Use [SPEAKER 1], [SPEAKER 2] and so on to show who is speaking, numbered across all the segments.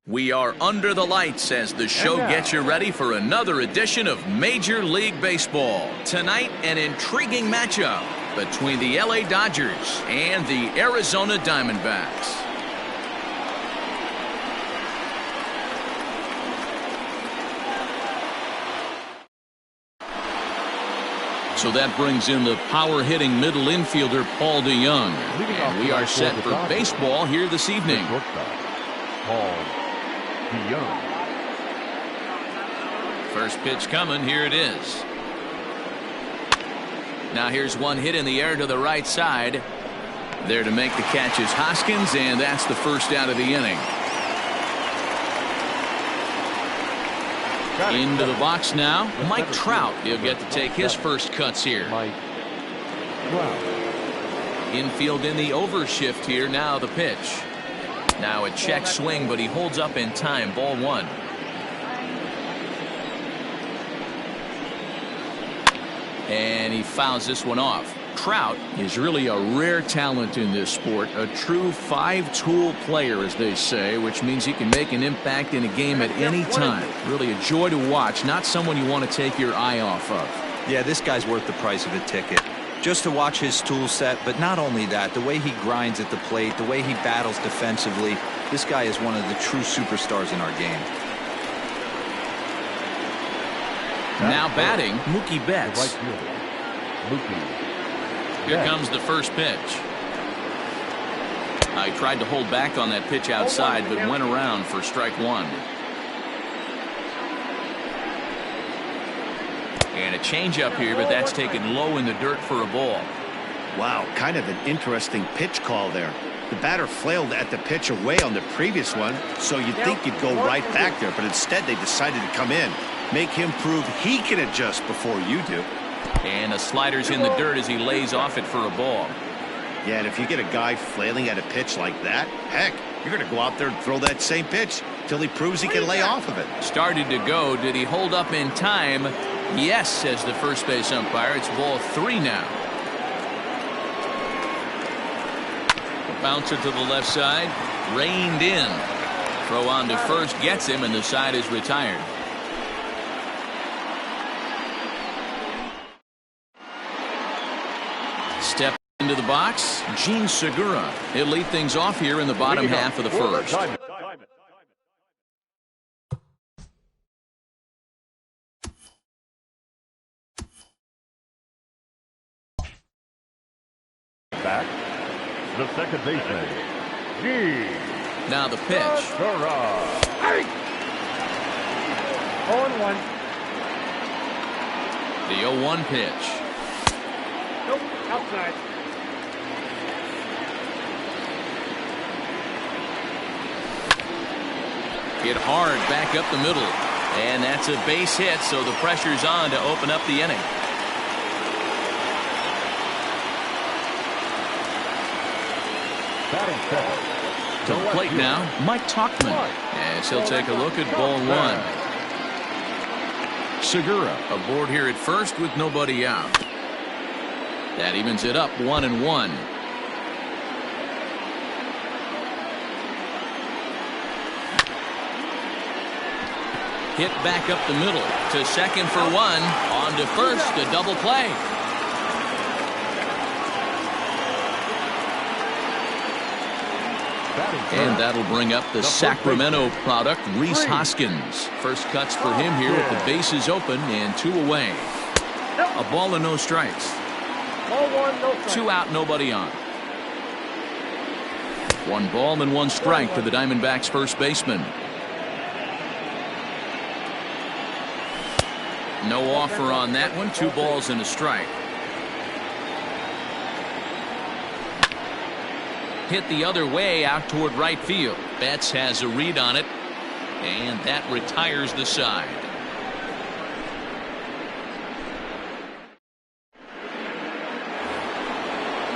[SPEAKER 1] We are under the lights as the show gets you ready for another edition of Major League Baseball. Tonight, an intriguing matchup between the LA Dodgers and the Arizona Diamondbacks. So that brings in the power-hitting middle infielder Paul DeYoung. And we are set for baseball here this evening.
[SPEAKER 2] Paul DeYoung.
[SPEAKER 1] First pitch coming. Here it is. Now here's one hit in the air to the right side. There to make the catch is Hoskins, and that's the first out of the inning. Into the box now, Mike Trout. He'll get to take his first cuts here. Infield in the overshift here. Now the pitch. Now a check swing, but he holds up in time. Ball one. And he fouls this one off. Trout is really a rare talent in this sport, a true five-tool player, as they say, which means he can make an impact in a game at any time. Really a joy to watch, not someone you want to take your eye off of.
[SPEAKER 3] Yeah, this guy's worth the price of a ticket. Just to watch his tool set, but not only that, the way he grinds at the plate, the way he battles defensively, this guy is one of the true superstars in our game.
[SPEAKER 1] Now batting, Mookie Betts.
[SPEAKER 2] Right fielder, Mookie.
[SPEAKER 1] Here comes the first pitch. I tried to hold back on that pitch outside, but went around for strike one. And a changeup here, but that's taken low in the dirt for a ball.
[SPEAKER 4] Wow, kind of an interesting pitch call there. The batter flailed at the pitch away on the previous one, so you'd think you'd go right back there, but instead they decided to come in. Make him prove he can adjust before you do.
[SPEAKER 1] And the slider's in the dirt as he lays off it for a ball.
[SPEAKER 4] Yeah, and if you get a guy flailing at a pitch like that, heck, you're going to go out there and throw that same pitch till he proves he can lay off of it.
[SPEAKER 1] Started to go. Did he hold up in time? Yes, says the first base umpire. It's ball three now. A bouncer to the left side. Reined in. Throw on to first gets him, and the side is retired. Step into the box, Gene Segura. He'll lead things off here in the bottom half of the first.
[SPEAKER 2] Back, the second baseman, Gene.
[SPEAKER 1] Now the pitch.
[SPEAKER 2] Segura.
[SPEAKER 5] 0-1.
[SPEAKER 1] The 0-1 pitch.
[SPEAKER 5] Nope, outside.
[SPEAKER 1] Hit hard back up the middle. And that's a base hit, so the pressure's on to open up the inning.
[SPEAKER 2] Batting second.
[SPEAKER 1] To the plate now, Mike Tauchman. As he'll take a look at ball one. Segura aboard here at first with nobody out. That evens it up 1-1. Hit back up the middle to second for one. On to first, a double play. And that'll bring up the Sacramento product, Rhys Hoskins. First cuts for him here with the bases open and two away. A ball and no strikes.
[SPEAKER 5] Ball one, no strike.
[SPEAKER 1] Two out, nobody on. One ball and one strike to the Diamondbacks first baseman. No offer on that one. Two balls and a strike. Hit the other way out toward right field. Betts has a read on it, and that retires the side.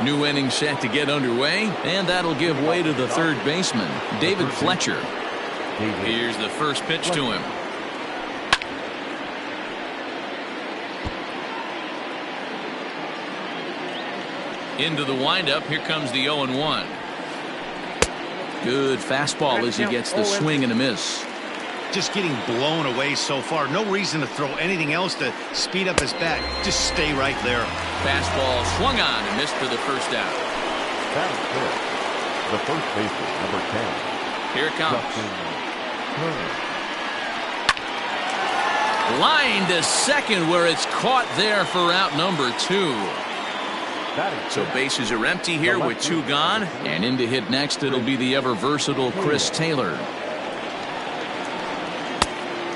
[SPEAKER 1] New inning set to get underway, and that'll give way to the third baseman, David Fletcher. Here's the first pitch to him. Into the windup. Here comes the 0-1. Good fastball as he gets the swing and a miss.
[SPEAKER 4] Just getting blown away so far. No reason to throw anything else to speed up his bat. Just stay right there.
[SPEAKER 1] Fastball swung on and missed for the first out.
[SPEAKER 2] That is good. The first baseman, number 10.
[SPEAKER 1] Here it comes.
[SPEAKER 2] Justin Turner.
[SPEAKER 1] Line to second where it's caught there for out number 2. So bases are empty here with 2 gone. And in to hit next, it'll be the ever versatile Chris Taylor.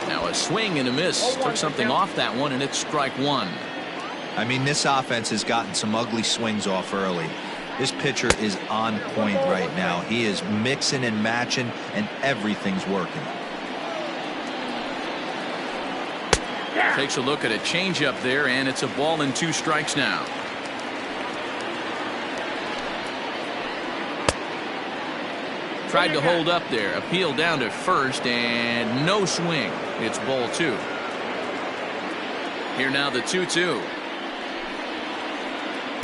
[SPEAKER 1] Now a swing and a miss. Took something off that one, and it's strike 1.
[SPEAKER 3] I mean, this offense has gotten some ugly swings off early. This pitcher is on point right now. He is mixing and matching, and everything's working.
[SPEAKER 1] Takes a look at a changeup there, and it's a ball and 2 strikes now. Tried to hold up there. Appeal down to first, and no swing. It's ball 2. Here now the 2-2.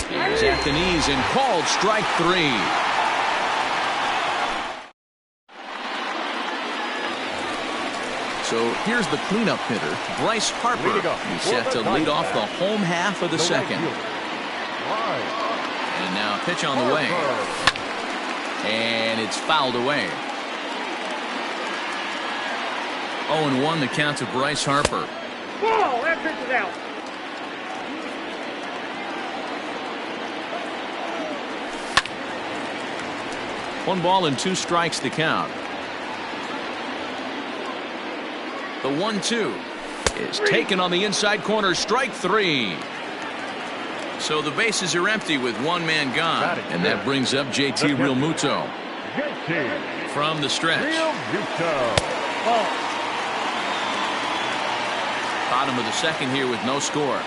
[SPEAKER 1] He's at the knees and called strike 3. So here's the cleanup hitter, Bryce Harper. He's set to lead off the home half of the second. And now pitch on the way. And it's fouled away. 0-1 the count to Bryce Harper.
[SPEAKER 5] Whoa, that pitch is out.
[SPEAKER 1] One ball and 2 strikes to count. The 1-2 is taken on the inside corner. Strike 3. So the bases are empty with 1 man gone. And that brings up JT Realmuto from the stretch. Bottom of the second here with no score.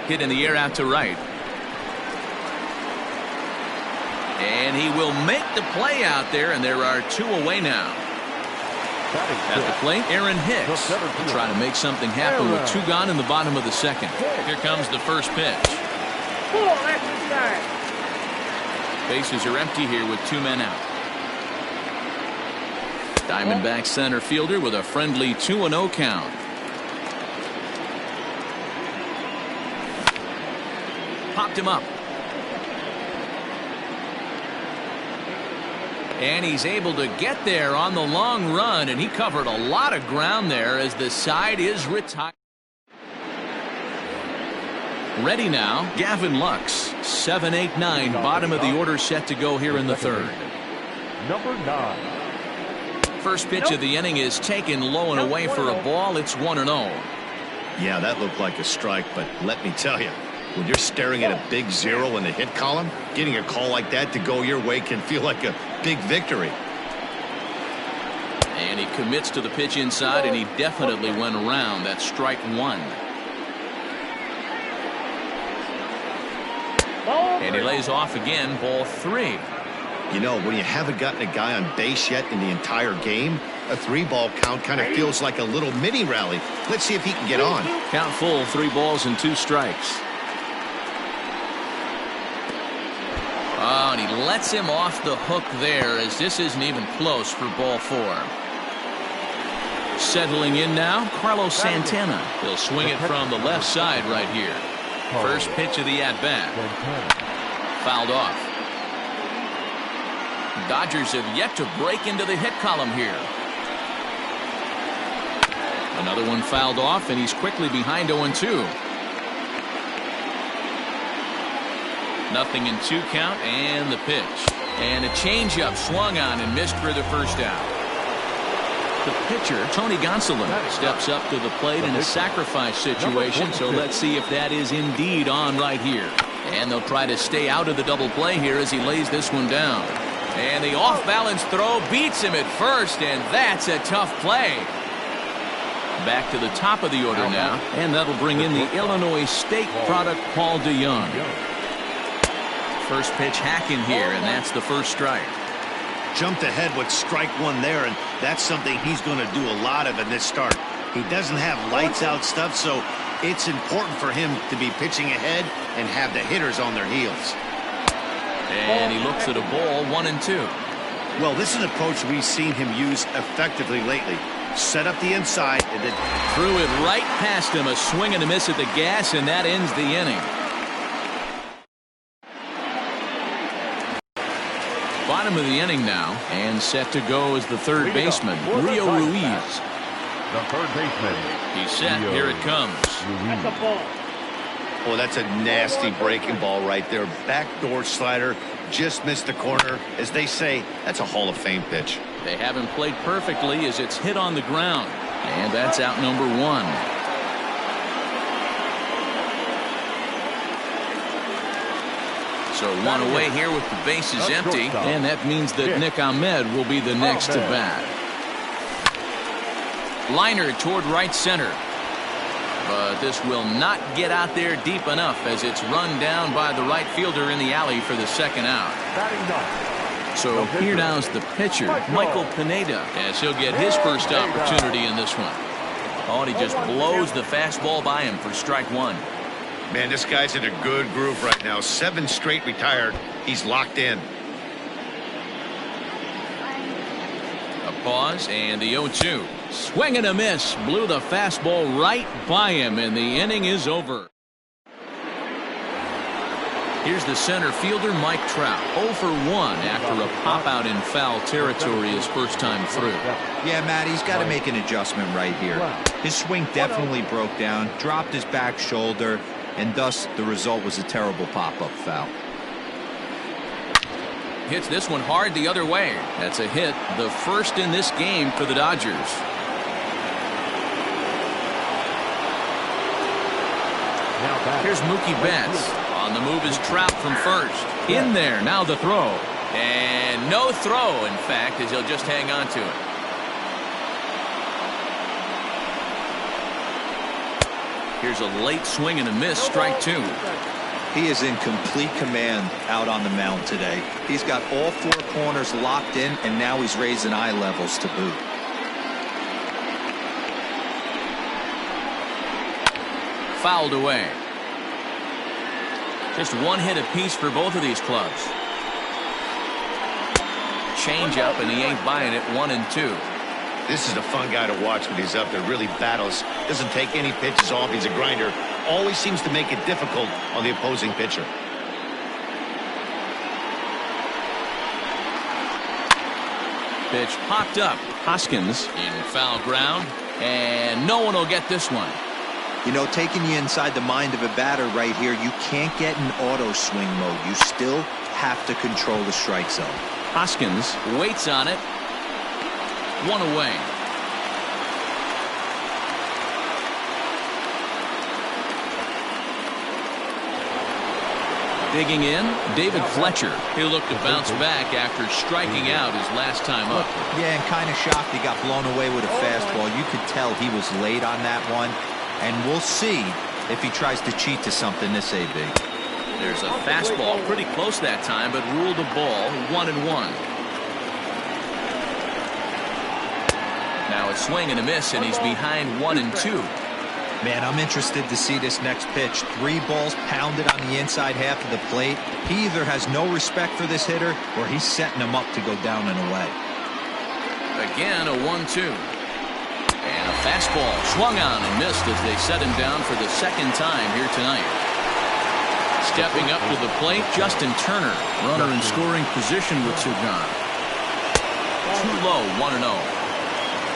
[SPEAKER 1] Hit in the air out to right. And he will make the play out there, and there are 2 away now. At the plate, Aaron Hicks will try to make something happen with 2 gone in the bottom of the second. Here comes the first pitch. Bases are empty here with 2 men out. Diamondback center fielder with a friendly 2-0 count. Popped him up. And he's able to get there on the long run, and he covered a lot of ground there as the side is retired. Ready now, Gavin Lux. 7, 8, 9, bottom of the order set to go here in the third.
[SPEAKER 2] Number 9.
[SPEAKER 1] First pitch of the inning is taken low and away for a ball. It's 1-0.
[SPEAKER 4] Yeah, that looked like a strike, but let me tell you, when you're staring at a big 0 in the hit column, getting a call like that to go your way can feel like a big victory.
[SPEAKER 1] And he commits to the pitch inside, and he definitely went around. That's strike 1. And he lays off again, ball 3.
[SPEAKER 4] You know, when you haven't gotten a guy on base yet in the entire game, a 3-ball count kind of feels like a little mini rally. Let's see if he can get on.
[SPEAKER 1] Count full, 3 balls and 2 strikes. Oh, and he lets him off the hook there, as this isn't even close for ball 4. Settling in now, Carlos Santana. He'll swing it from the left side right here. First pitch of the at-bat. Fouled off. Dodgers have yet to break into the hit column here. Another one fouled off, and he's quickly behind 0-2. Nothing in 2 count, and the pitch. And a changeup swung on and missed for the first out. The pitcher, Tony Gonsolin, steps up to the plate in a sacrifice situation, so let's see if that is indeed on right here. And they'll try to stay out of the double play here as he lays this one down. And the off-balance throw beats him at first, and that's a tough play. Back to the top of the order now, and that'll bring in the Illinois State product, Paul DeYoung. First pitch hacking here, and that's the first strike.
[SPEAKER 4] Jumped ahead with strike one there, and that's something he's going to do a lot of in this start. He doesn't have lights out stuff, so it's important for him to be pitching ahead and have the hitters on their heels.
[SPEAKER 1] And he looks at a ball, 1-2.
[SPEAKER 4] Well, this is an approach we've seen him use effectively lately. Set up the inside and then
[SPEAKER 1] threw it right past him. A swing and a miss at the gas, and that ends the inning. Bottom of the inning now, and set to go is the third baseman, Rio Ruiz.
[SPEAKER 2] The third baseman.
[SPEAKER 1] He's set.
[SPEAKER 2] Rio
[SPEAKER 1] Here it comes.
[SPEAKER 5] That's a ball.
[SPEAKER 4] oh, that's a nasty breaking ball right there. Backdoor slider, just missed the corner. As they say, that's a Hall of Fame pitch.
[SPEAKER 1] They haven't played perfectly as it's hit on the ground. And that's out number one. So one away here with the bases empty. And that means that Nick Ahmed will be the next to bat. Liner toward right center. But this will not get out there deep enough as it's run down by the right fielder in the alley for the second out. So here now's the pitcher, Michael Pineda, as he'll get his first opportunity in this one. Oh, and he just blows the fastball by him for strike one.
[SPEAKER 4] Man, this guy's in a good groove right now. 7 straight retired. He's locked in.
[SPEAKER 1] A pause and the 0-2. Swing and a miss. Blew the fastball right by him, and the inning is over. Here's the center fielder, Mike Trout. 0 for 1 after a pop-out in foul territory his first time through.
[SPEAKER 3] Yeah, Matt, he's got to make an adjustment right here. His swing definitely broke down, dropped his back shoulder, and thus the result was a terrible pop-up foul.
[SPEAKER 1] Hits this one hard the other way. That's a hit, the first in this game for the Dodgers. Here's Mookie Betts. On the move is Trout from first. In there, now the throw. And no throw, in fact, as he'll just hang on to it. Here's a late swing and a miss, strike two.
[SPEAKER 3] He is in complete command out on the mound today. He's got all 4 corners locked in, and now he's raising eye levels to boot.
[SPEAKER 1] Fouled away. Just 1 hit apiece for both of these clubs. Change up, and he ain't buying it. 1-2.
[SPEAKER 4] This is a fun guy to watch when he's up there. Really battles. Doesn't take any pitches off. He's a grinder. Always seems to make it difficult on the opposing pitcher.
[SPEAKER 1] Pitch popped up. Hoskins in foul ground, and no one will get this one.
[SPEAKER 3] You know, taking you inside the mind of a batter right here, you can't get in auto swing mode. You still have to control the strike zone.
[SPEAKER 1] Hoskins waits on it. 1 away. Digging in, David Fletcher. He'll look to bounce back after striking out his last time up.
[SPEAKER 3] Yeah, and kind of shocked he got blown away with a fastball. You could tell he was late on that one. And we'll see if he tries to cheat to something this AB.
[SPEAKER 1] There's a fastball pretty close that time, but ruled a ball. 1-1. Now a swing and a miss, and he's behind 1-2.
[SPEAKER 3] Man, I'm interested to see this next pitch. 3 balls pounded on the inside half of the plate. He either has no respect for this hitter, or he's setting him up to go down and away.
[SPEAKER 1] Again, a 1-2. And a fastball swung on and missed as they set him down for the second time here tonight. Stepping up to the plate, Justin Turner. Runner in scoring position with Sugan. Too low, 1-0.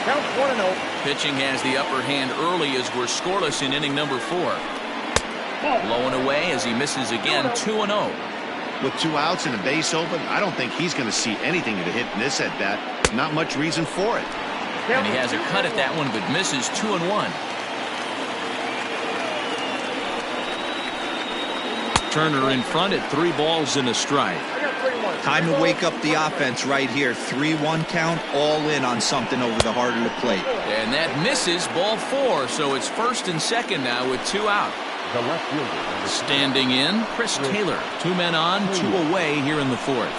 [SPEAKER 5] Count 1-0.
[SPEAKER 1] Pitching has the upper hand early as we're scoreless in inning number 4. Blowing away as he misses again, 2-0.
[SPEAKER 4] With 2 outs and a base open, I don't think he's going to see anything to hit in this at bat. Not much reason for it.
[SPEAKER 1] And he has a cut at that one, but misses. 2-1. Turner in front at 3 balls and a strike.
[SPEAKER 3] Time to wake up the offense right here. 3-1 count, all in on something over the heart of the plate.
[SPEAKER 1] And that misses, ball 4, so it's first and second now with 2 out.
[SPEAKER 2] The left fielder.
[SPEAKER 1] Standing in, Chris Taylor. 2 men on, 2 away here in the 4th.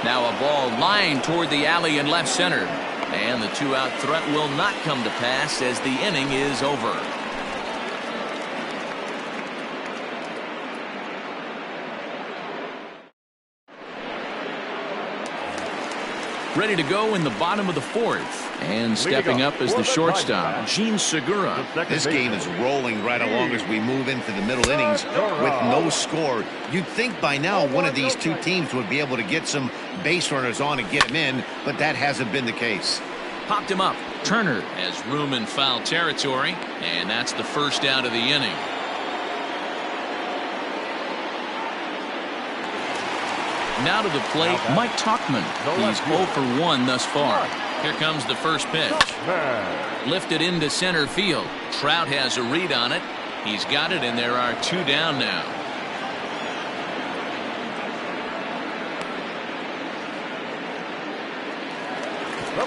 [SPEAKER 1] Now a ball lined toward the alley in left center. And the two-out threat will not come to pass as the inning is over. Ready to go in the bottom of the fourth. And stepping up is the shortstop, Gene Segura.
[SPEAKER 4] This game is rolling right along as we move into the middle innings with no score. You'd think by now one of these two teams would be able to get some base runners on and get him in, but that hasn't been the case.
[SPEAKER 1] Popped him up. Turner has room in foul territory, and that's the first out of the inning. Now to the plate, Mike Tauchman. He's 0 for 1 thus far. Here comes the first pitch. Lifted into center field. Trout has a read on it. He's got it, and there are two down now.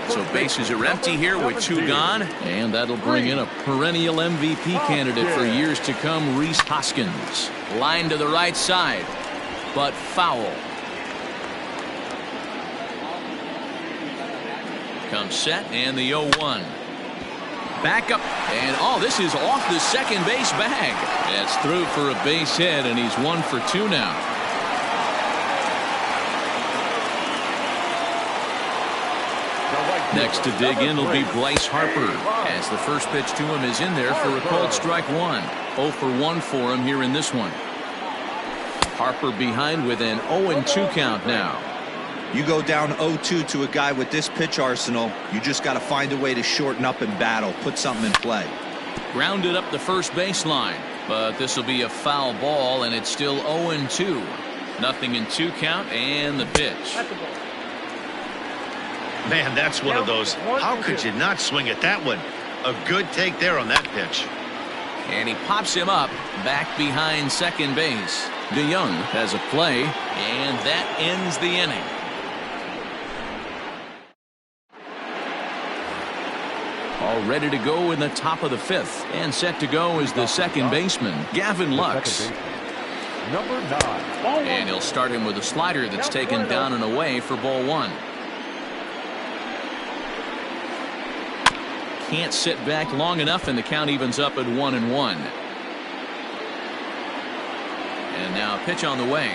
[SPEAKER 1] So bases are empty here with two gone, and that'll bring in a perennial MVP candidate for years to come, Rhys Hoskins. Line to the right side, but foul. Comes set, and the 0-1. Back up, and oh, this is off the second base bag. It's through for a base hit, and he's 1 for 2 now. Next to dig in will be Bryce Harper, as the first pitch to him is in there for a called strike one. 0 for 1 for him here in this one. Harper behind with an 0-2 count now.
[SPEAKER 3] You go down 0-2 to a guy with this pitch arsenal, you just got to find a way to shorten up and battle, put something in play.
[SPEAKER 1] Grounded up the first baseline, but this will be a foul ball, and it's still 0-2. Nothing in 2 count, and the pitch.
[SPEAKER 4] Man, that's one of those. How could you not swing at that one? A good take there on that pitch.
[SPEAKER 1] And he pops him up back behind second base. DeYoung has a play, and that ends the inning. All ready to go in the top of the 5th, and set to go is the second baseman, Gavin Lux.
[SPEAKER 2] Number 9.
[SPEAKER 1] And he'll start him with a slider that's taken down and away for ball 1. Can't sit back long enough, and the count evens up at 1-1. And now a pitch on the way.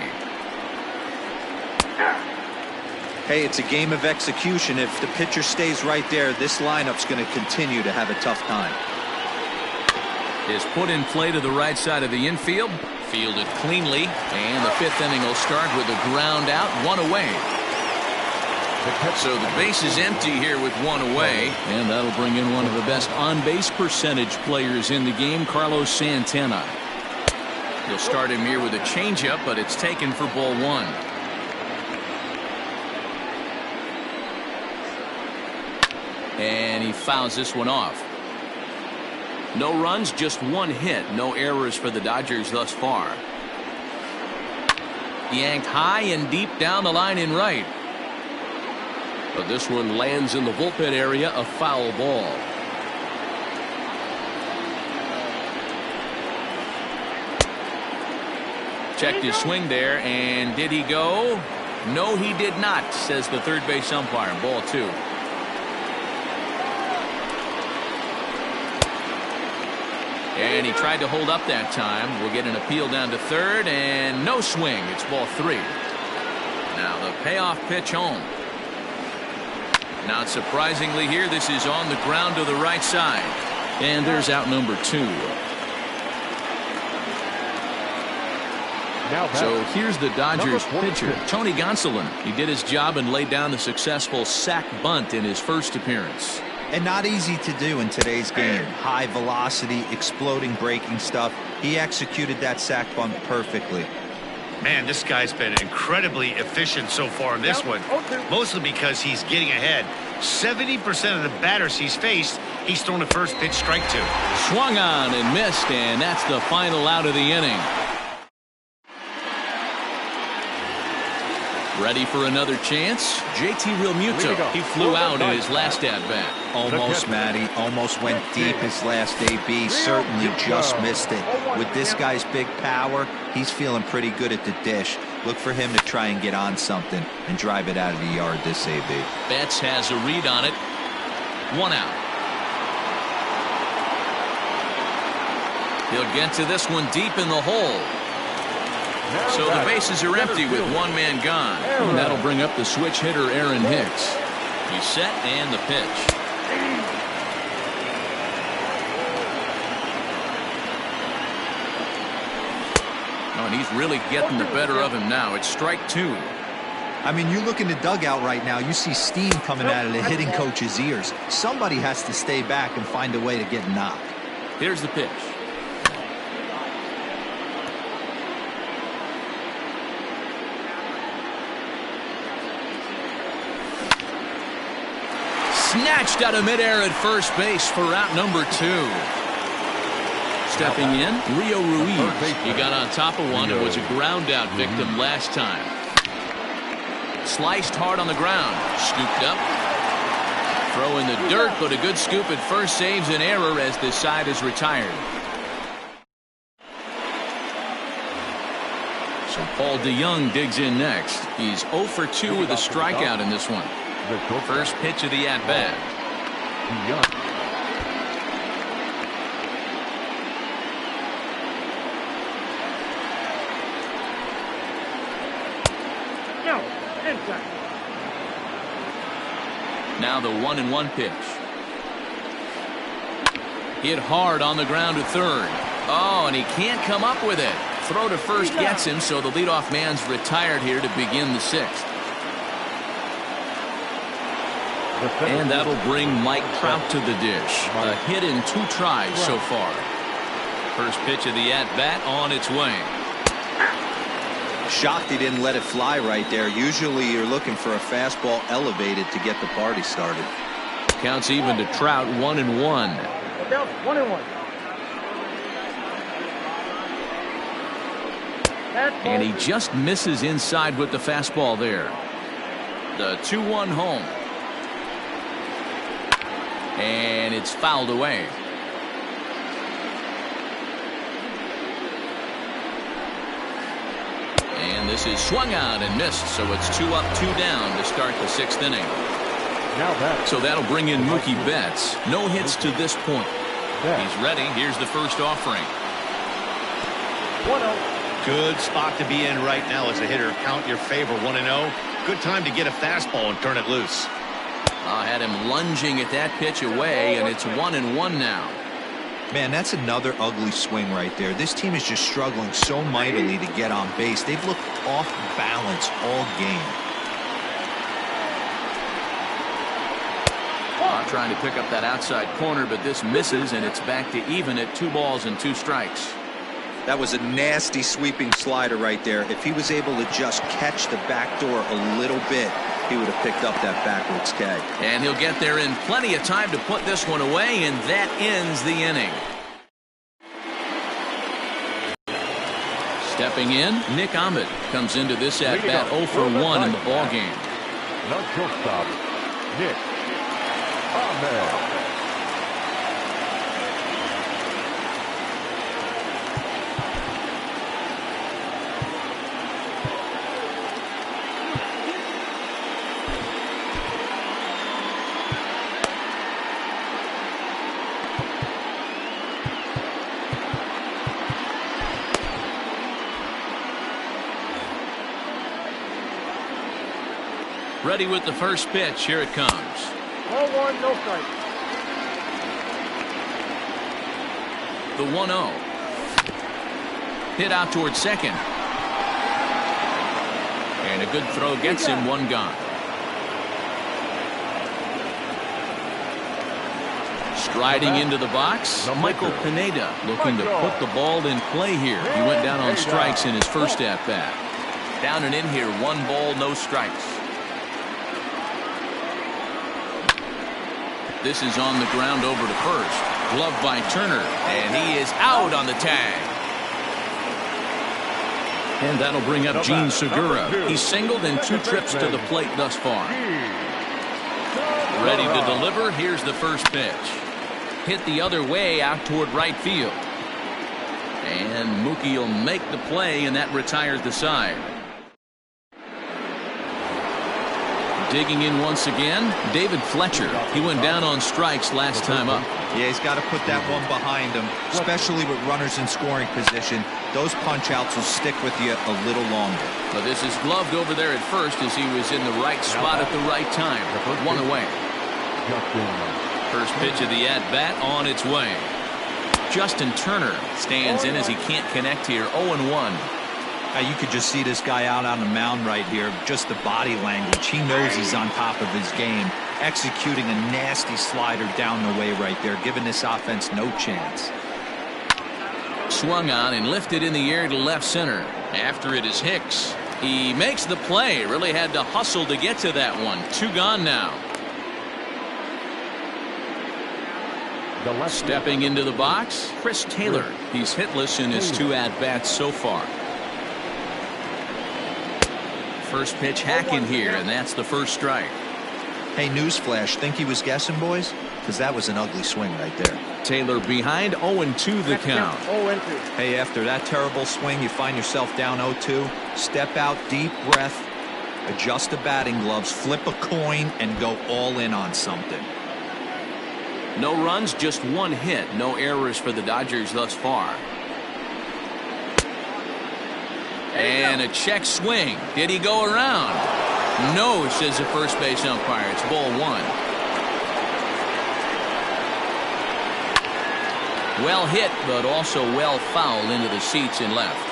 [SPEAKER 3] Hey, it's a game of execution. If the pitcher stays right there, this lineup's going to continue to have a tough time.
[SPEAKER 1] Is put in play to the right side of the infield. Fielded cleanly, and the 5th inning will start with a ground out, 1 away. So the base is empty here with 1 away, and that'll bring in one of the best on-base percentage players in the game, Carlos Santana. He'll start him here with a changeup, but it's taken for ball 1. And he fouls this one off. No runs, just 1 hit. No errors for the Dodgers thus far. Yanked high and deep down the line in right. But this one lands in the bullpen area, a foul ball. Checked his swing there, and did he go? No, he did not, says the third base umpire. Ball 2. And he tried to hold up that time. We'll get an appeal down to third, and no swing. It's ball 3. Now the payoff pitch home. Not surprisingly here, this is on the ground to the right side. And there's out number 2. So here's the Dodgers pitcher, Tony Gonsolin. He did his job and laid down a successful sac bunt in his first appearance.
[SPEAKER 3] And not easy to do in today's game. High velocity, exploding breaking stuff. He executed that sac bunt perfectly.
[SPEAKER 4] Man, this guy's been incredibly efficient so far in this one. Mostly because he's getting ahead. 70% of the batters he's faced, he's thrown a first pitch strike to.
[SPEAKER 1] Swung on and missed, and that's the final out of the inning. Ready for another chance? JT Realmuto. He flew out in his last at-bat.
[SPEAKER 3] Almost, Matty. Almost went deep his last AB. Certainly just missed it. With this guy's big power, he's feeling pretty good at the dish. Look for him to try and get on something and drive it out of the yard this AB.
[SPEAKER 1] Betts has a read on it. 1 out. He'll get to this one deep in the hole. So the bases are empty with one man gone. And that'll bring up the switch hitter Aaron Hicks. He's set and the pitch. Oh, and he's really getting the better of him now. It's strike 2.
[SPEAKER 3] I mean, you look in the dugout right now, you see steam coming out of the hitting coach's ears. Somebody has to stay back and find a way to get knocked.
[SPEAKER 1] Here's the pitch. Snatched out of midair at first base for out number 2. Stepping in, Rio Ruiz. He got on top of one and was a ground out victim last time. Sliced hard on the ground. Scooped up. Throw in the dirt, but a good scoop at first saves an error as this side is retired. So Paul DeYoung digs in next. He's 0 for 2 with a strikeout in this one. First pitch of the at-bat. Now the 1-1 pitch. Hit hard on the ground to third. Oh, and he can't come up with it. Throw to first gets him, so the leadoff man's retired here to begin the 6th. And that'll bring Mike Trout to the dish. A hit in 2 tries so far. First pitch of the at-bat on its way.
[SPEAKER 3] Shocked he didn't let it fly right there. Usually you're looking for a fastball elevated to get the party started.
[SPEAKER 1] Counts even to Trout, 1-1.
[SPEAKER 5] Count 1-1.
[SPEAKER 1] And he just misses inside with the fastball there. The 2-1 home. And it's fouled away. And this is swung out and missed, so it's 2 up, 2 down to start the 6th inning. So that'll bring in Mookie Betts. No hits to this point. He's ready. Here's the first offering.
[SPEAKER 5] 1-0.
[SPEAKER 4] Good spot to be in right now as a hitter. Count your favor. 1-0. Good time to get a fastball and turn it loose.
[SPEAKER 1] Had him lunging at that pitch away, and it's 1-1 now.
[SPEAKER 3] Man, that's another ugly swing right there. This team is just struggling so mightily to get on base. They've looked off balance all game.
[SPEAKER 1] Trying to pick up that outside corner, but this misses, and it's back to even at 2 balls and 2 strikes.
[SPEAKER 3] That was a nasty sweeping slider right there. If he was able to just catch the back door a little bit, he would have picked up that backwards K.
[SPEAKER 1] And he'll get there in plenty of time to put this one away, and that ends the inning. Stepping in, Nick Ahmed comes into this at-bat 0 for 1 in the ballgame.
[SPEAKER 2] Now shortstop, Nick Ahmed.
[SPEAKER 1] Ready with the first pitch. Here it comes.
[SPEAKER 5] 1-1, no strike.
[SPEAKER 1] The 1-0. Hit out towards second. And a good throw gets him 1 gone. Striding into the box, Michael Pineda looking to put the ball in play here. He went down on strikes in his first at-bat. Down and in here, 1 ball, no strikes. This is on the ground over to first. Gloved by Turner, and he is out on the tag. And that'll bring up Gene Segura. He's singled in 2 trips to the plate thus far. Ready to deliver. Here's the first pitch. Hit the other way out toward right field. And Mookie will make the play, and that retires the side. Digging in once again, David Fletcher. He went down on strikes last time up.
[SPEAKER 3] Yeah, he's got to put that one behind him, especially with runners in scoring position. Those punch-outs will stick with you a little longer.
[SPEAKER 1] But this is gloved over there at first as he was in the right spot at the right time. One away. First pitch of the at-bat on its way. Justin Turner stands in as he can't connect here. 0-1.
[SPEAKER 3] You could just see this guy out on the mound right here. Just the body language. He knows he's on top of his game. Executing a nasty slider down the way right there, giving this offense no chance.
[SPEAKER 1] Swung on and lifted in the air to left center. After it is Hicks. He makes the play. Really had to hustle to get to that one. 2 gone now. Stepping into the box, Chris Taylor. He's hitless in his 2 at-bats so far. First pitch hacking here, and that's the first strike.
[SPEAKER 3] Hey, newsflash, think he was guessing, boys? Because that was an ugly swing right there.
[SPEAKER 1] Taylor behind, 0-2 the count.
[SPEAKER 5] 0-2.
[SPEAKER 3] Hey, after that terrible swing, you find yourself down 0-2. Step out, deep breath, adjust the batting gloves, flip a coin, and go all in on something.
[SPEAKER 1] No runs, just 1 hit. No errors for the Dodgers thus far. And a check swing. Did he go around? No, says the first base umpire. It's ball 1. Well hit, but also well fouled into the seats and left.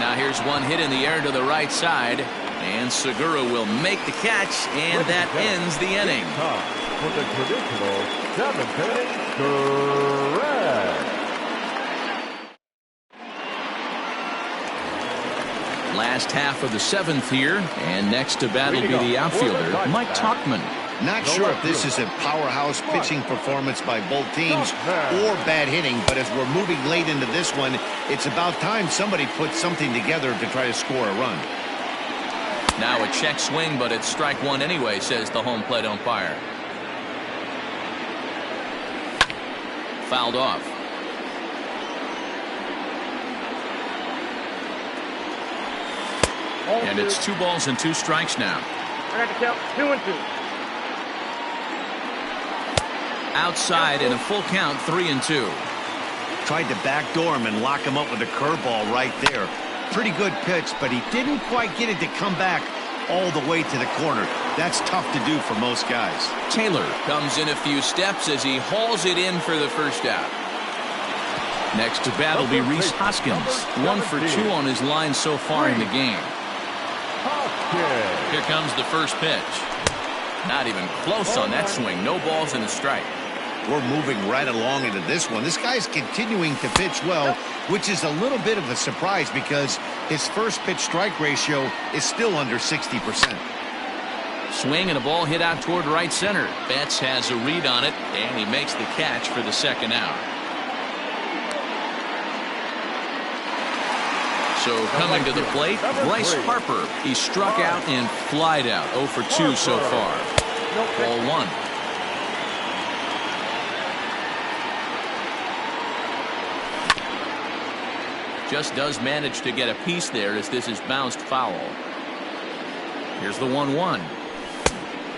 [SPEAKER 1] Now here's one hit in the air to the right side. And Segura will make the catch, and that ends the inning.
[SPEAKER 2] For the traditional 7th correct.
[SPEAKER 1] Last half of the 7th here, and next to bat will be the outfielder, Mike Tauchman.
[SPEAKER 4] Not sure if this is a powerhouse pitching performance by both teams or bad hitting, but as we're moving late into this one, it's about time somebody puts something together to try to score a run.
[SPEAKER 1] Now a check swing, but it's strike 1 anyway, says the home plate umpire. Fouled off. And it's 2 balls and 2 strikes now.
[SPEAKER 5] I got the count. 2-2.
[SPEAKER 1] Outside in a full count, 3-2.
[SPEAKER 4] Tried to backdoor him and lock him up with a curveball right there. Pretty good pitch, but he didn't quite get it to come back all the way to the corner. That's tough to do for most guys.
[SPEAKER 1] Taylor comes in a few steps as he hauls it in for the first out. Next to bat will be Rhys Hoskins. 1 for 2 on his line so far in the game. Here comes the first pitch. Not even close on that swing. No balls and a strike.
[SPEAKER 4] We're moving right along into this one. This guy's continuing to pitch well, which is a little bit of a surprise because his first pitch strike ratio is still under 60%.
[SPEAKER 1] Swing and a ball hit out toward right center. Betts has a read on it, and he makes the catch for the second out. So coming to the plate, Bryce Harper. He struck out and flied out. 0 for 2 so far. Ball 1. Just does manage to get a piece there as this is bounced foul. Here's the 1-1.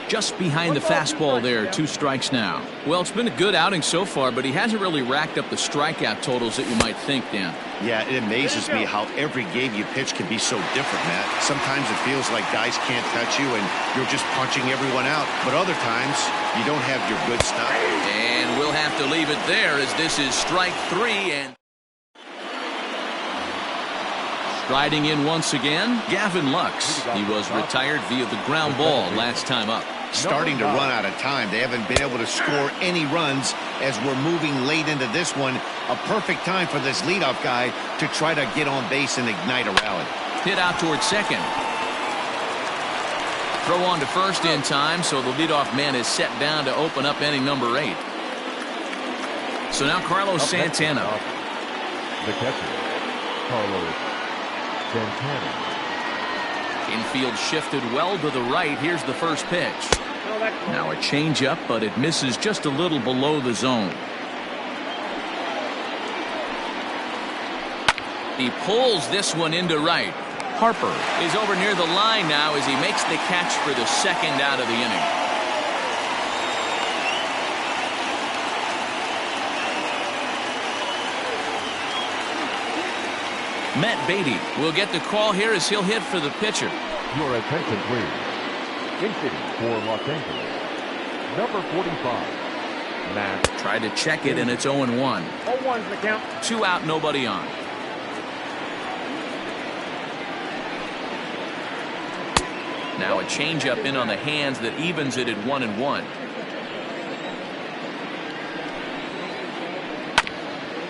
[SPEAKER 1] Just behind the fastball there. 2 strikes now. Well, it's been a good outing so far, but he hasn't really racked up the strikeout totals that you might think, Dan.
[SPEAKER 4] Yeah, it amazes me how every game you pitch can be so different, Matt. Sometimes it feels like guys can't touch you and you're just punching everyone out. But other times, you don't have your good stuff.
[SPEAKER 1] And we'll have to leave it there as this is strike 3. And striding in once again, Gavin Lux. He was retired via the ground ball last time up.
[SPEAKER 4] Starting to run out of time. They haven't been able to score any runs as we're moving late into this one. A perfect time for this leadoff guy to try to get on base and ignite a rally.
[SPEAKER 1] Hit out towards second. Throw on to first in time, so the leadoff man is set down to open up inning number 8. So now Carlos Santana.
[SPEAKER 2] The catcher, Carlos Santana.
[SPEAKER 1] Infield shifted well to the right. Here's the first pitch. Now a changeup, but it misses just a little below the zone. He pulls this one into right. Harper is over near the line now as he makes the catch for the second out of the inning. Matt Beatty will get the call here as he'll hit for the pitcher.
[SPEAKER 2] Your attention, please. Hitting for Los Angeles, number 45, Matt.
[SPEAKER 1] Tried to check it, and it's 0-1.
[SPEAKER 5] 0-1's the count.
[SPEAKER 1] 2 out, nobody on. Now a changeup in on the hands that evens it at 1-1.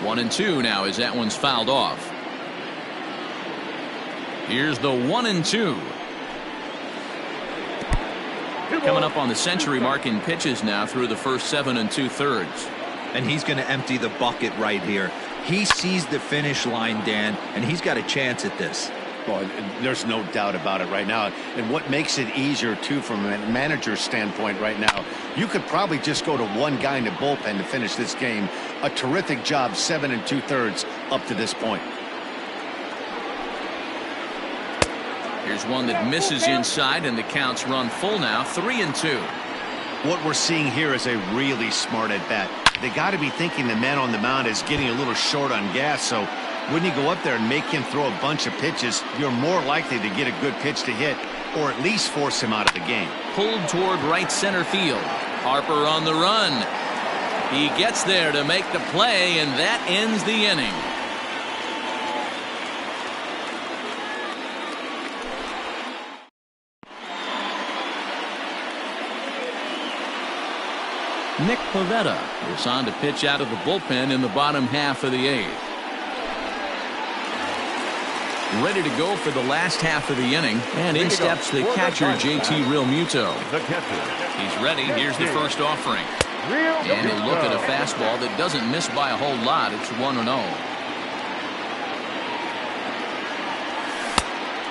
[SPEAKER 1] 1-2 now as that one's fouled off. Here's the 1-2. Coming up on the century mark in pitches now through the first 7 2/3.
[SPEAKER 3] And he's going to empty the bucket right here. He sees the finish line, Dan, and he's got a chance at this.
[SPEAKER 4] Well, there's no doubt about it right now. And what makes it easier, too, from a manager's standpoint right now, you could probably just go to one guy in the bullpen to finish this game. A terrific job, 7 2/3 up to this point.
[SPEAKER 1] Here's one that misses inside, and the count's run full now, 3-2.
[SPEAKER 4] What we're seeing here is a really smart at bat. They got to be thinking the man on the mound is getting a little short on gas, so when you go up there and make him throw a bunch of pitches, you're more likely to get a good pitch to hit, or at least force him out of the game.
[SPEAKER 1] Pulled toward right center field. Harper on the run. He gets there to make the play, and that ends the inning. Nick Pivetta is on to pitch out of the bullpen in the bottom half of the 8th. Ready to go for the last half of the inning, and in steps the catcher, JT Realmuto. He's ready. Here's the first offering. And he'll look at a fastball that doesn't miss by a whole lot. It's 1-0.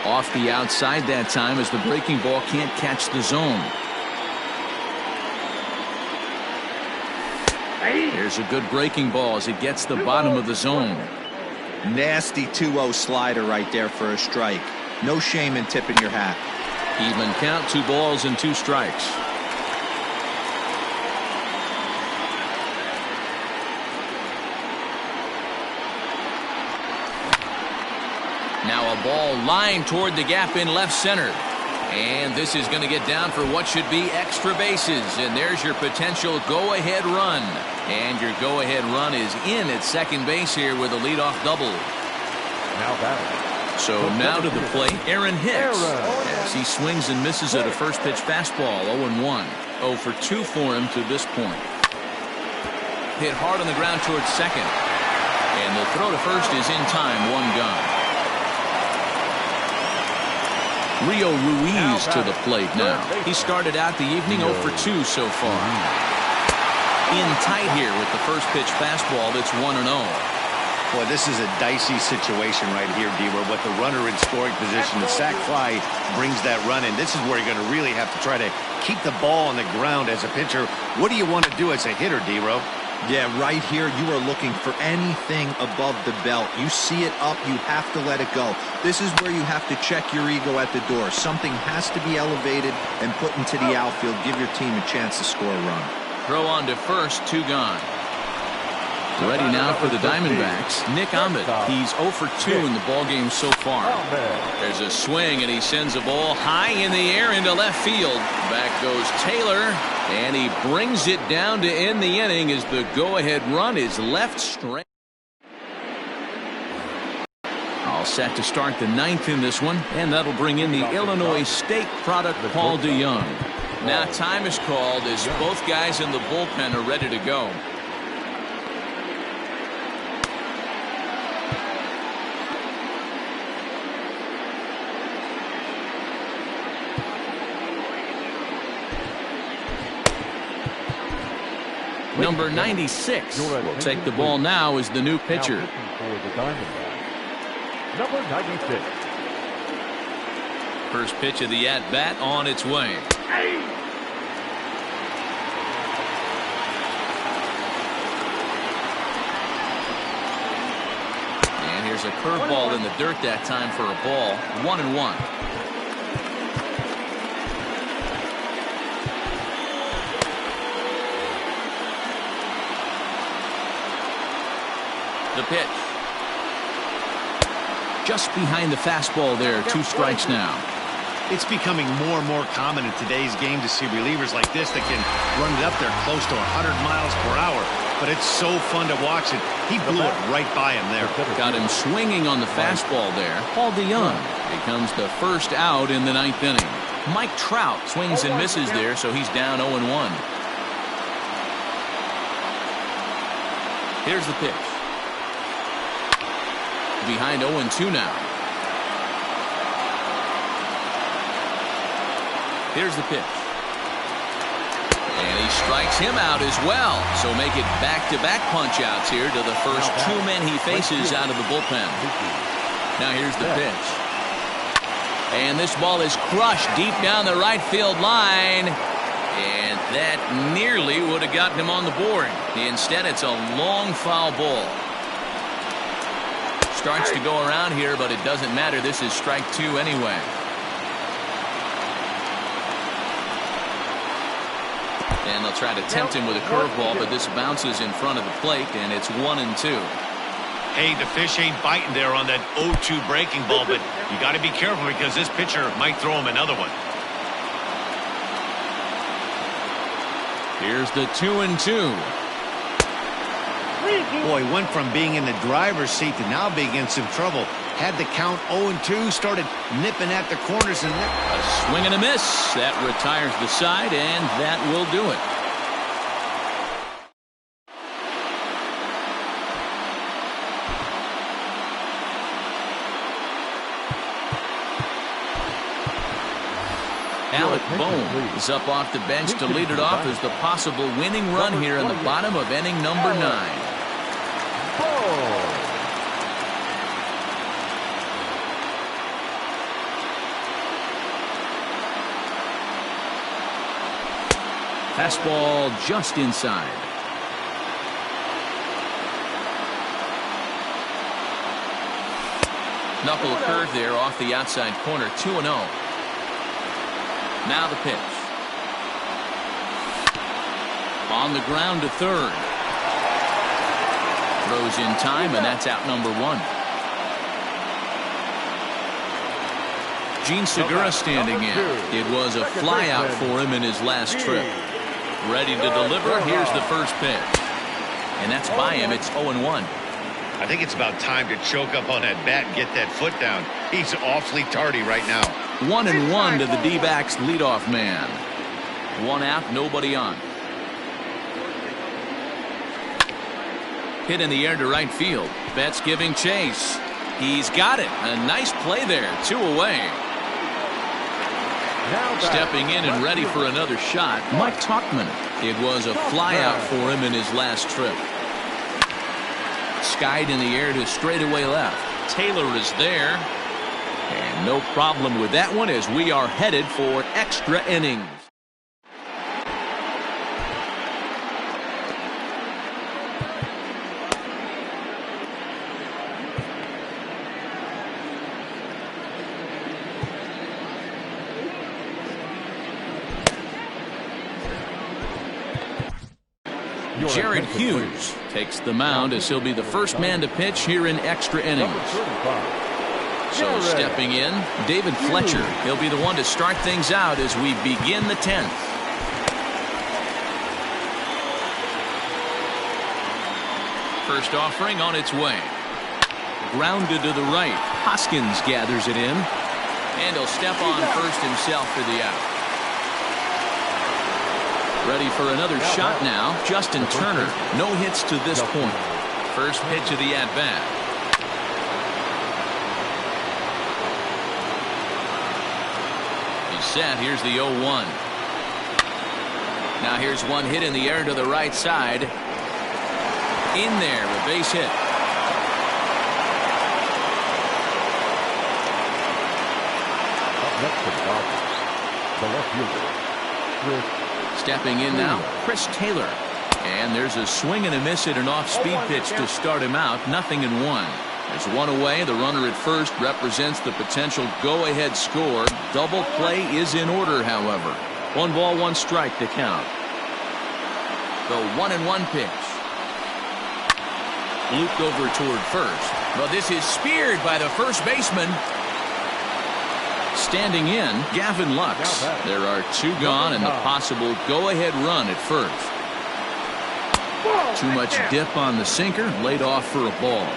[SPEAKER 1] Off the outside that time as the breaking ball can't catch the zone. There's a good breaking ball as it gets the bottom of the zone.
[SPEAKER 3] Nasty 2-0 slider right there for a strike. No shame in tipping your hat.
[SPEAKER 1] Even count, 2 balls and 2 strikes. Now a ball lined toward the gap in left center. And this is going to get down for what should be extra bases. And there's your potential go-ahead run. And your go-ahead run is in at second base here with a leadoff double.
[SPEAKER 2] Now batting.
[SPEAKER 1] So now to the plate, Aaron Hicks. As he swings and misses at a first pitch fastball, 0-1. 0 for 2 for him to this point. Hit hard on the ground towards second. And the throw to first is in time, 1 gone. Rio Ruiz to the plate now. He started out the evening 0 for 2 so far. In tight here with the first pitch fastball that's 1-0.
[SPEAKER 4] Boy, this is a dicey situation right here, D-Row. With the runner in scoring position, the sac fly brings that run in. This is where you're going to really have to try to keep the ball on the ground as a pitcher. What do you want to do as a hitter, D-Row?
[SPEAKER 3] Yeah, right here, you are looking for anything above the belt. You see it up, you have to let it go. This is where you have to check your ego at the door. Something has to be elevated and put into the outfield. Give your team a chance to score a run.
[SPEAKER 1] Throw on to first, 2 gone. Ready now for the Diamondbacks, Nick Ahmed. He's 0 for 2 in the ballgame so far. There's a swing, and he sends a ball high in the air into left field. Back goes Taylor, and he brings it down to end the inning as the go-ahead run is left straight. All set to start the 9th in this one, and that'll bring in the Illinois State product, Paul DeYoung. Now time is called as both guys in the bullpen are ready to go. Number 96 will take the ball now as the new pitcher.
[SPEAKER 2] Number 96.
[SPEAKER 1] First pitch of the at-bat on its way. And There's a curveball in the dirt that time for a ball. 1-1. The pitch. Just behind the fastball there. 2 strikes now.
[SPEAKER 4] It's becoming more and more common in today's game to see relievers like this that can run it up there close to 100 miles per hour. But it's so fun to watch it. He blew it right by him there.
[SPEAKER 1] Got him swinging on the fastball there. Paul DeYoung becomes the first out in the 9th inning. Mike Trout swings and misses there, so he's down 0-1. Here's the pitch. Behind 0-2 now. Here's the pitch. And he strikes him out as well. So make it back-to-back punch-outs here to the first 2 men he faces out of the bullpen. Now here's the pitch. And this ball is crushed deep down the right field line. And that nearly would have gotten him on the board. Instead, it's a long foul ball. Starts to go around here, but it doesn't matter. This is strike 2 anyway. And they'll try to tempt him with a curveball, but this bounces in front of the plate, and it's 1-2.
[SPEAKER 4] Hey, the fish ain't biting there on that 0-2 breaking ball, but you got to be careful because this pitcher might throw him another one.
[SPEAKER 1] Here's the 2-2.
[SPEAKER 4] Boy, went from being in the driver's seat to now being in some trouble. Had the count 0-2, started nipping at the corners, and
[SPEAKER 1] a swing and a miss. That retires the side, and that will do it. Alec Bohm is up off the bench to lead it off as the possible winning run here in the bottom of inning number 9. Fastball just inside. Knuckle curve there off the outside corner. 2-0. Now the pitch. On the ground to third. Throws in time, and that's out number 1. Gene Segura standing in. It was a fly out for him in his last trip. Ready to deliver. Here's the first pitch. And that's by him. It's 0-1.
[SPEAKER 4] I think it's about time to choke up on that bat and get that foot down. He's awfully tardy right now.
[SPEAKER 1] 1-1 to the D-backs leadoff man. 1 out, nobody on. Hit in the air to right field. Betts giving chase. He's got it. A nice play there. 2 away. Stepping in and ready for another shot, Mike Tauchman. It was a fly out for him in his last trip. Skied in the air to straightaway left. Taylor is there. And no problem with that one as we are headed for extra innings. Jared Hughes takes the mound as he'll be the first man to pitch here in extra innings. So stepping in, David Fletcher. He'll be the one to start things out as we begin the 10th. First offering on its way. Grounded to the right. Hoskins gathers it in. And he'll step on first himself for the out. Ready for another shot now. Justin Turner. No hits to this point. First pitch of the at-bat. He's set. Here's the 0-1. Now here's one hit in the air to the right side. In there, a base hit.
[SPEAKER 2] Up next for the Dodgers, the left fielder, Chris.
[SPEAKER 1] Stepping in now, Chris Taylor. And there's a swing and a miss at an off-speed pitch to start him out. 0-1. There's one away. The runner at first represents the potential go-ahead score. Double play is in order, however. 1 ball, 1 strike to count. The 1-1 pitch. Looped over toward first. Well, this is speared by the first baseman. Standing in, Gavin Lux. There are 2 gone and the possible go-ahead run at first. Too much dip on the sinker, laid off for a ball.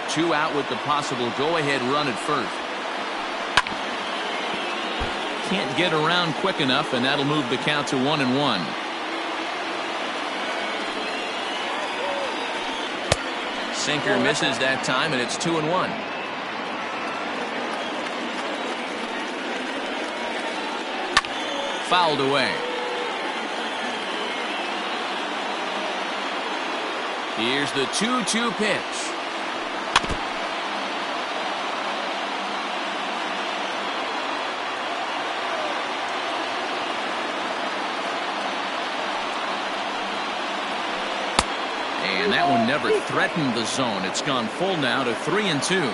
[SPEAKER 1] 2 out with the possible go-ahead run at first. Can't get around quick enough, and that'll move the count to 1-1. Sinker misses that time, and it's 2-1. Fouled away. Here's the 2-2 pitch. And that one never threatened the zone. It's gone full now to 3-2.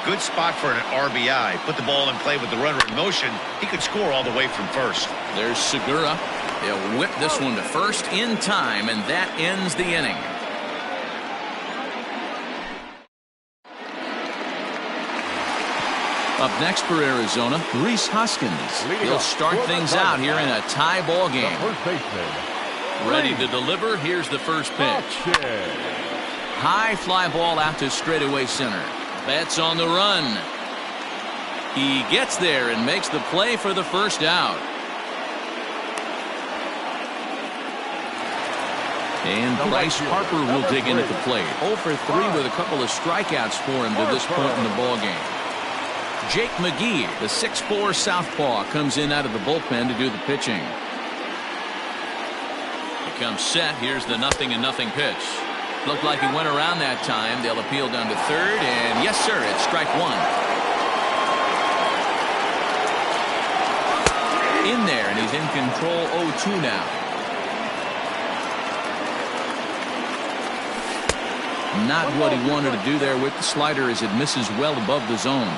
[SPEAKER 4] Good spot for an RBI. Put the ball in play with the runner in motion. He could score all the way from first.
[SPEAKER 1] There's Segura. They'll whip this one to first in time, and that ends the inning. Up next for Arizona, Rhys Hoskins. He'll start things out here in a tie ball game. Ready to deliver. Here's the first pitch. High fly ball out to straightaway center. Betts on the run. He gets there and makes the play for the first out. And Bryce Harper will dig in at the plate. 0 for 3 with a couple of strikeouts for him to this point in the ball game. Jake McGee, the 6'4" southpaw, comes in out of the bullpen to do the pitching. He comes set. Here's the 0-0 pitch. Looked like he went around that time. They'll appeal down to third, and yes, sir, it's strike 1. In there, and he's in control 0-2 now. Not what he wanted to do there with the slider as it misses well above the zone.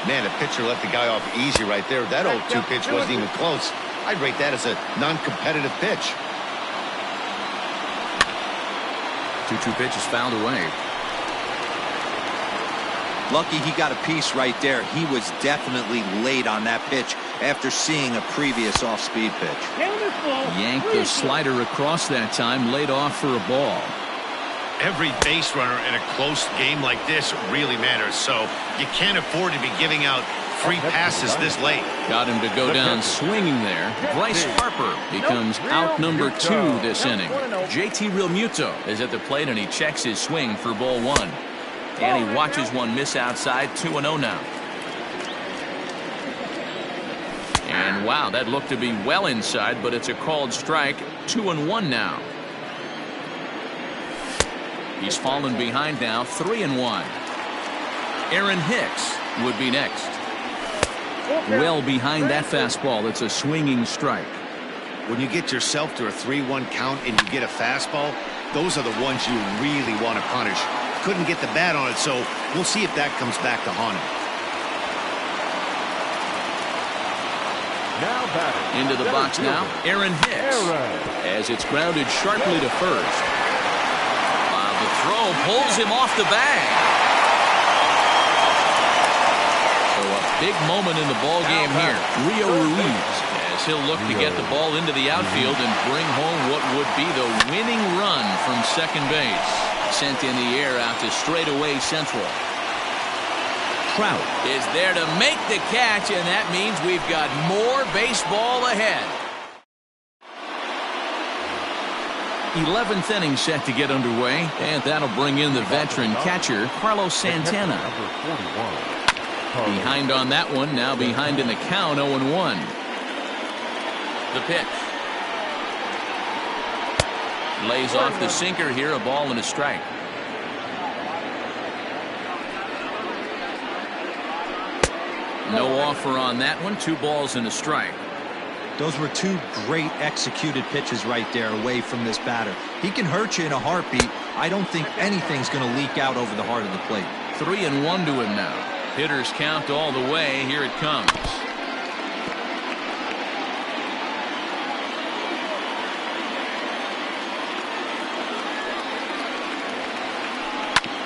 [SPEAKER 4] Man, the pitcher let the guy off easy right there. That 0-2 pitch wasn't even close. I'd rate that as a non-competitive pitch.
[SPEAKER 1] 2-2 pitch is fouled away.
[SPEAKER 3] Lucky he got a piece right there. He was definitely late on that pitch after seeing a previous off-speed pitch.
[SPEAKER 1] Yanked the slider across that time, laid off for a ball.
[SPEAKER 4] Every base runner in a close game like this really matters, so you can't afford to be giving out free passes this late.
[SPEAKER 1] Got him to go down swinging there. Bryce Harper becomes out number 2 this inning. JT Realmuto is at the plate, and he checks his swing for ball 1. And he watches one miss outside. 2-0 now. And wow, that looked to be well inside, but it's a called strike. 2-1 now. He's fallen behind now. 3-1. Aaron Hicks would be next. Well behind that fastball. It's a swinging strike.
[SPEAKER 4] When you get yourself to a 3-1 count and you get a fastball, those are the ones you really want to punish. Couldn't get the bat on it, so we'll see if that comes back to haunt him.
[SPEAKER 2] Now batting.
[SPEAKER 1] Into the box now, Aaron Hicks. As it's grounded sharply to first. The throw pulls him off the bag. So a big moment in the ball game here. Rio Ruiz, as he'll look to get the ball into the outfield and bring home what would be the winning run from second base. Sent in the air out to straightaway central. Trout is there to make the catch, and that means we've got more baseball ahead. 11th inning set to get underway, and that'll bring in the veteran catcher, Carlos Santana. Behind on that one, now behind in the count, 0-1. The pitch. Lays off the sinker here, a ball and a strike. No offer on that one, 2 balls and a strike.
[SPEAKER 3] Those were 2 great executed pitches right there away from this batter. He can hurt you in a heartbeat, I don't think anything's going to leak out over the heart of the plate.
[SPEAKER 1] 3-1 to him now. Hitters count all the way. Here it comes.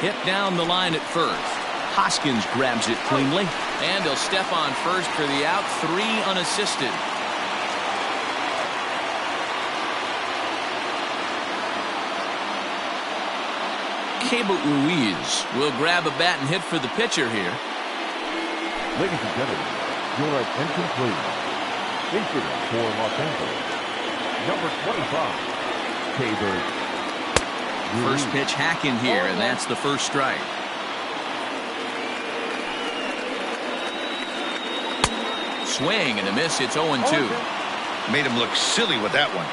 [SPEAKER 1] Hit down the line at first. Hoskins grabs it cleanly, and he'll step on first for the out. 3 unassisted. Keibert Ruiz will grab a bat and hit for the pitcher here.
[SPEAKER 2] Ladies and gentlemen, your attention please. Infielder for Los Angeles, number 25, Keibert.
[SPEAKER 1] First pitch hack in here, and that's the first strike. Swing and a miss. It's 0-2.
[SPEAKER 4] Made him look silly with that one.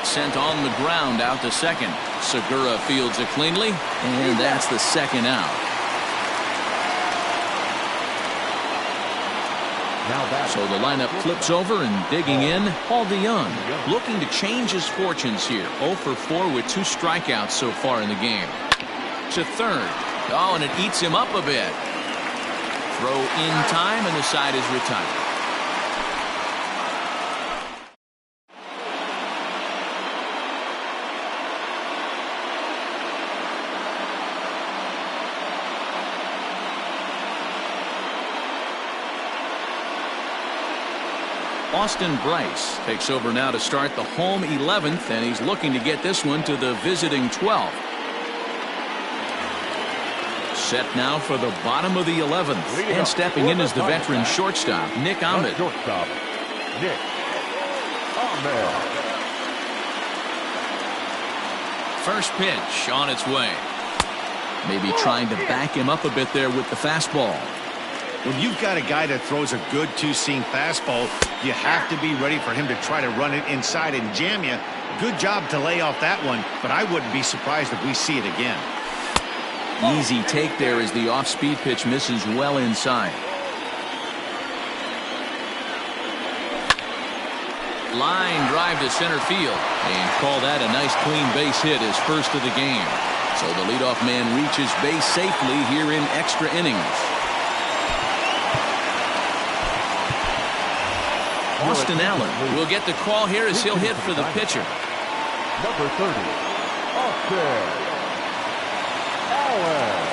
[SPEAKER 1] Sent on the ground out to second. Segura fields it cleanly, and that's the second out. So the lineup flips over, and digging in, Paul DeYoung, looking to change his fortunes here. 0 for 4 with 2 strikeouts so far in the game. To third. Oh, and it eats him up a bit. Throw in time, and the side is retired. Austin Bryce takes over now to start the home 11th, and he's looking to get this one to the visiting 12th. Set now for the bottom of the 11th, and stepping in is the veteran shortstop, Nick Ahmed.
[SPEAKER 2] Shortstop, Nick Ahmed.
[SPEAKER 1] First pitch on its way. Maybe trying to back him up a bit there with the fastball.
[SPEAKER 4] When you've got a guy that throws a good two-seam fastball, you have to be ready for him to try to run it inside and jam you. Good job to lay off that one, but I wouldn't be surprised if we see it again.
[SPEAKER 1] Easy take there as the off-speed pitch misses well inside. Line drive to center field, and call that a nice clean base hit, his first of the game. So the leadoff man reaches base safely here in extra innings. Austin Allen will get the call here as he'll hit for the pitcher.
[SPEAKER 2] Number 30, Austin Allen.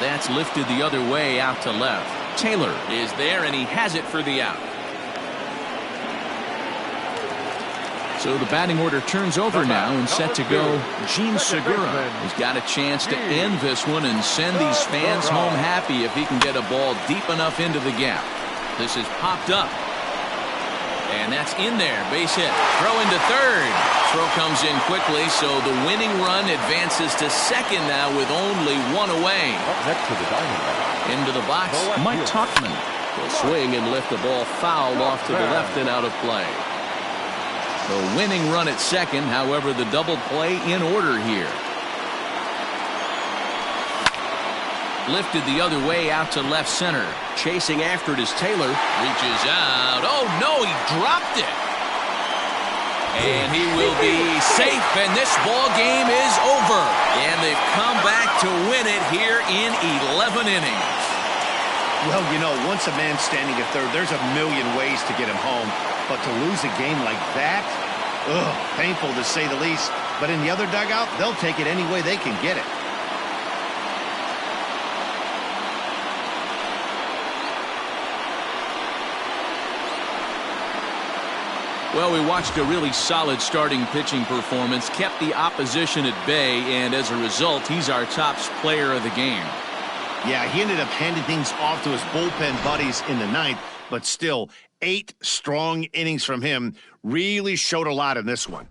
[SPEAKER 1] That's lifted the other way out to left. Taylor is there, and he has it for the out. So the batting order turns over now, and set to go Gene Segura. He's got a chance to end this one and send these fans home happy if he can get a ball deep enough into the gap. This is popped up, and that's in there. Base hit. Throw into third. Throw comes in quickly, so the winning run advances to second now with only 1 away.
[SPEAKER 2] Up next to the Diamondbacks,
[SPEAKER 1] into the box, Mike Tauchman will swing and lift the ball foul off to the left and out of play. The winning run at second, however, the double play in order here. Lifted the other way out to left center. Chasing after it is Taylor. Reaches out. Oh, no, he dropped it. And he will be safe, and this ball game is over. And they've come back to win it here in 11 innings.
[SPEAKER 4] Well, you know, once a man's standing at third, there's a million ways to get him home. But to lose a game like that, painful to say the least. But in the other dugout, they'll take it any way they can get it.
[SPEAKER 1] Well, we watched a really solid starting pitching performance, kept the opposition at bay, and as a result, he's our top player of the game.
[SPEAKER 4] Yeah, he ended up handing things off to his bullpen buddies in the ninth, but still, 8 strong innings from him really showed a lot in this one.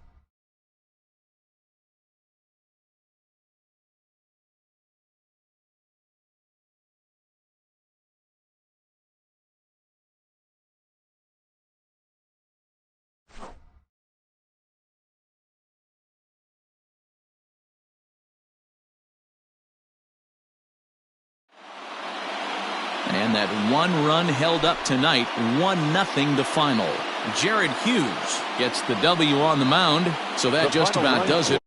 [SPEAKER 1] And that one run held up tonight, 1-0 the final. Jared Hughes gets the W on the mound, so that just about does it.